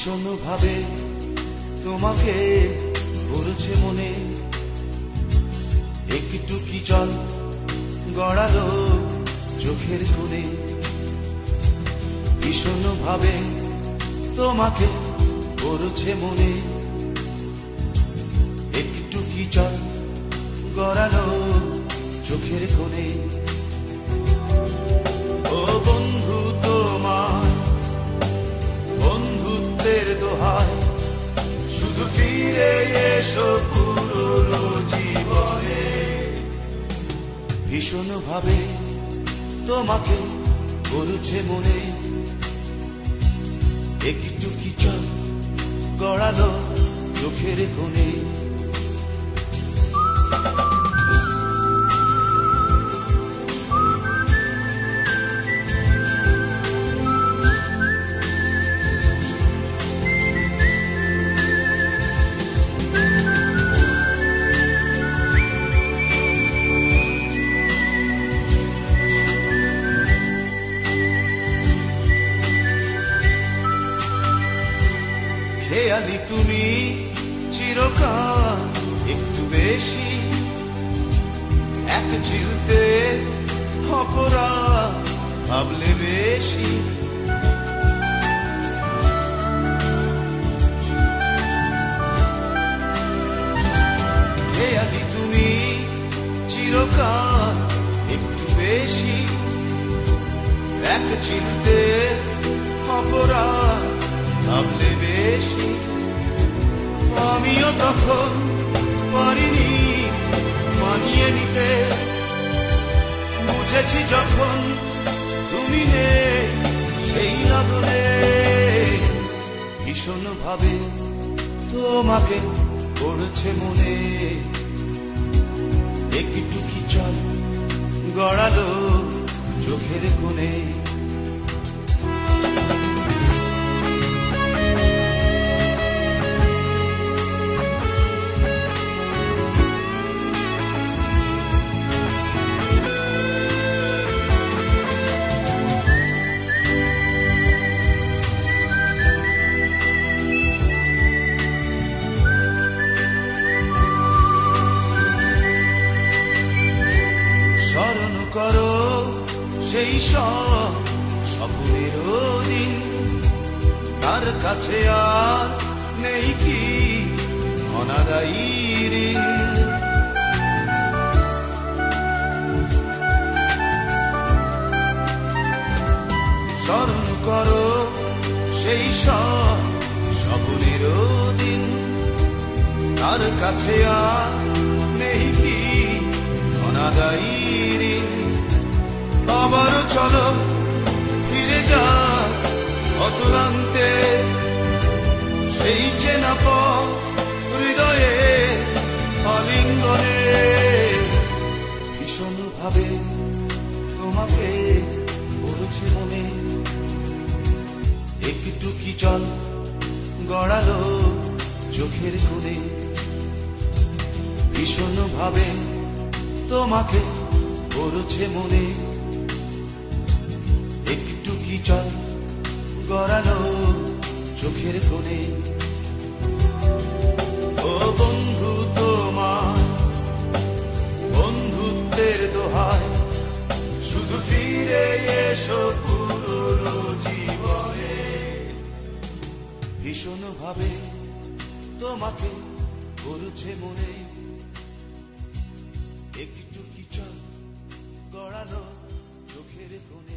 ভীষণ ভাবে তোমাকে পড়ছে মনে, একটু কি জল গড়ালো চোখের কোণে। ভীষণ ভাবে তোমাকে পড়ছে মনে, একটু কি জল গড়ালো চোখের কোণে। ও বন্ধু তোমার বন্ধুত্বের দোহাই, শুধু ফিরে এসো পুরনো জীবনে। ভীষণ ভাবে তোমাকে পড়ছে মনে, একটু কি জল গড়ালো চোখের কোণে। খেয়ালি তুমি চিরকাল একটু বেশি, এক চিলতে অপরাধ ভাবলে বেশি। খেয়ালি তুমি চিরকাল একটু বেশি, এক চিলতে অপরাধ ভাবলে বেশি। আমিও তখন পারিনি মানিয়ে নিতে, বুঝেছি যখন তুমি নেই সেই লগনে। ভীষণ ভাবে তোমাকে পড়ছে মনে, একটু কি জল গড়ালো চোখের কোণে। স্মরণ করো সেই সব স্বপ্নের দিন, তার কাছে আর নেই কি অনাদায়ী ঋণ। স্মরণ করো সেই সব স্বপ্নের দিন, তার কাছে আর নেই কি অনাদায়ী ঋণ। আবারও চলো ফিরে যা অতুলান্তে, সেই চেনা পথ হৃদয়ে আলিঙ্গনে। ভীষণ ভাবে তোমাকে পড়ছে মনে, একটু কি জল গড়ালো চোখের কোণে। ভীষণ ভাবে তোমাকে পড়ছে মনে, একটু কি জল গড়ালো চোখের কোণে। ও বন্ধু তোমার বন্ধুত্বের দোহাই, শুধু ফিরে এসো পুরনো জীবনে। ভীষণ ভাবে তোমাকে পড়ছে মনে, একটু কি জল গড়ালো চোখের কোণে।